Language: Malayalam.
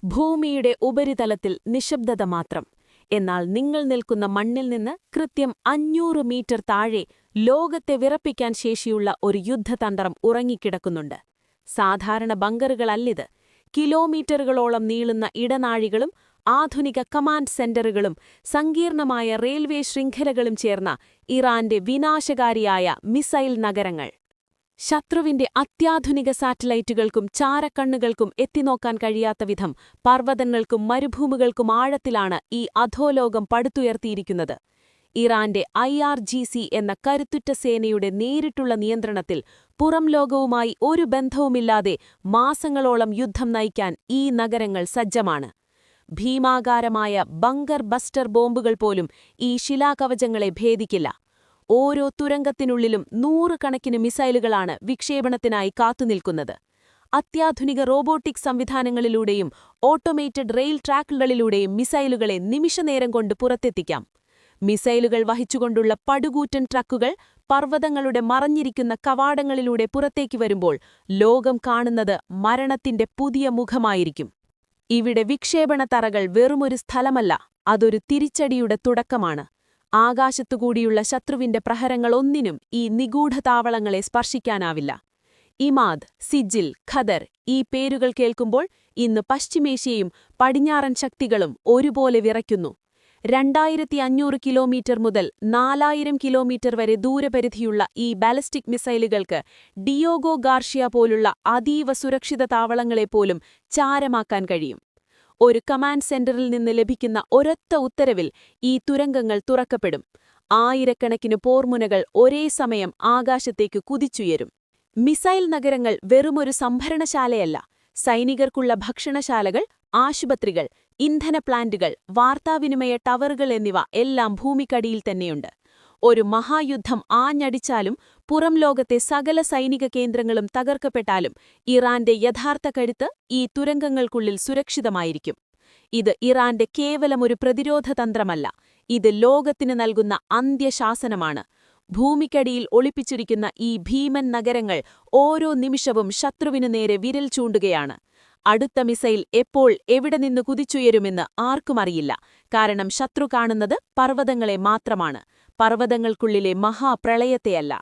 ഭൂമിയുടെ ഉപരിതലത്തിൽ നിശ്ശബ്ദത മാത്രം. എന്നാൽ നിങ്ങൾ നിൽക്കുന്ന മണ്ണിൽ നിന്ന് കൃത്യം 500 മീറ്റർ താഴെ ലോകത്തെ വിറപ്പിക്കാൻ ശേഷിയുള്ള ഒരു യുദ്ധതന്ത്രം ഉറങ്ങിക്കിടക്കുന്നുണ്ട്. സാധാരണ ബങ്കറുകളല്ലിത്. കിലോമീറ്ററുകളോളം നീളുന്ന ഇടനാഴികളും ആധുനിക കമാൻഡ് സെന്ററുകളും സങ്കീർണമായ റെയിൽവേ ശൃംഖലകളും ചേർന്ന ഇറാന്റെ വിനാശകാരിയായ മിസൈൽ നഗരങ്ങൾ. ശത്രുവിന്റെ അത്യാധുനിക സാറ്റലൈറ്റുകൾക്കും ചാരക്കണ്ണുകൾക്കും എത്തിനോക്കാൻ കഴിയാത്ത വിധം പർവ്വതങ്ങൾക്കും മരുഭൂമികൾക്കും ആഴത്തിലാണ് ഈ അധോലോകം പടുത്തുയർത്തിയിരിക്കുന്നത്. ഇറാന്റെ IRGC എന്ന കരുത്തുറ്റ സേനയുടെ നേരിട്ടുള്ള നിയന്ത്രണത്തിൽ പുറം ലോകവുമായി ഒരു ബന്ധവുമില്ലാതെ മാസങ്ങളോളം യുദ്ധം നയിക്കാൻ ഈ നഗരങ്ങൾ സജ്ജമാണ്. ഭീമാകാരമായ ബങ്കർ ബസ്റ്റർ ബോംബുകൾ പോലും ഈ ശിലാകവചങ്ങളെ ഭേദിക്കില്ല. ഓരോ തുരങ്കത്തിനുള്ളിലും 100 കണക്കിന് മിസൈലുകളാണ് വിക്ഷേപണത്തിനായി കാത്തുനിൽക്കുന്നത്. അത്യാധുനിക റോബോട്ടിക് സംവിധാനങ്ങളിലൂടെയും ഓട്ടോമേറ്റഡ് റെയിൽ ട്രാക്കുകളിലൂടെയും മിസൈലുകളെ നിമിഷനേരം കൊണ്ട് പുറത്തെത്തിക്കാം. മിസൈലുകൾ വഹിച്ചുകൊണ്ടുള്ള പടുകൂറ്റൻ ട്രക്കുകൾ പർവ്വതങ്ങളുടെ മറഞ്ഞിരിക്കുന്ന കവാടങ്ങളിലൂടെ പുറത്തേക്ക് വരുമ്പോൾ ലോകം കാണുന്നത് മരണത്തിന്റെ പുതിയ മുഖമായിരിക്കും. ഇവിടെ വിക്ഷേപണ തറകൾ വെറുമൊരു സ്ഥലമല്ല, അതൊരു തിരിച്ചടിയുടെ തുടക്കമാണ്. ആകാശത്തുകൂടിയുള്ള ശത്രുവിന്റെ പ്രഹരങ്ങളൊന്നിനും ഈ നിഗൂഢ താവളങ്ങളെ സ്പർശിക്കാനാവില്ല. ഇമാദ്, സിജിൽ, ഖദർ ഈ പേരുകൾ കേൾക്കുമ്പോൾ ഇന്ന് പശ്ചിമേഷ്യയും പടിഞ്ഞാറൻ ശക്തികളും ഒരുപോലെ വിറയ്ക്കുന്നു. 2500 കിലോമീറ്റർ മുതൽ 4000 കിലോമീറ്റർ വരെ ദൂരപരിധിയുള്ള ഈ ബാലിസ്റ്റിക് മിസൈലുകൾക്ക് ഡിയോഗോ ഗാർഷ്യ പോലുള്ള അതീവ സുരക്ഷിത താവളങ്ങളെപ്പോലും ചാരമാക്കാൻ കഴിയും. ഒരു കമാൻഡ് സെന്ററിൽ നിന്ന് ലഭിക്കുന്ന ഒരൊറ്റ ഉത്തരവിൽ ഈ തുരങ്കങ്ങൾ തുറക്കപ്പെടും. ആയിരക്കണക്കിന് പോർമുനകൾ ഒരേ സമയം ആകാശത്തേക്ക് കുതിച്ചുയരും. മിസൈൽ നഗരങ്ങൾ വെറുമൊരു സംഭരണശാലയല്ല. സൈനികർക്കുള്ള ഭക്ഷണശാലകൾ, ആശുപത്രികൾ, ഇന്ധന പ്ലാന്റുകൾ, വാർത്താവിനിമയ ടവറുകൾ എന്നിവ എല്ലാം ഭൂമിക്കടിയിൽ തന്നെയുണ്ട്. ഒരു മഹായുദ്ധം ആഞ്ഞടിച്ചാലും പുറം ലോകത്തെ സകല സൈനിക കേന്ദ്രങ്ങളും തകർക്കപ്പെട്ടാലും ഇറാന്റെ യഥാർത്ഥ കരുത്ത് ഈ തുരങ്കങ്ങൾക്കുള്ളിൽ സുരക്ഷിതമായിരിക്കും. ഇത് ഇറാന്റെ കേവലമൊരു പ്രതിരോധ തന്ത്രമല്ല, ഇത് ലോകത്തിന് നൽകുന്ന അന്ത്യശാസനമാണ്. ഭൂമിക്കടിയിൽ ഒളിപ്പിച്ചിരിക്കുന്ന ഈ ഭീമൻ നഗരങ്ങൾ ഓരോ നിമിഷവും ശത്രുവിനു നേരെ വിരൽ ചൂണ്ടുകയാണ്. അടുത്ത മിസൈൽ എപ്പോൾ എവിടെ നിന്ന് കുതിച്ചുയരുമെന്ന് ആർക്കുമറിയില്ല. കാരണം ശത്രു കാണുന്നത് പർവ്വതങ്ങളെ മാത്രമാണ്, പർവ്വതങ്ങൾക്കുള്ളിലെ മഹാപ്രളയത്തെയല്ല.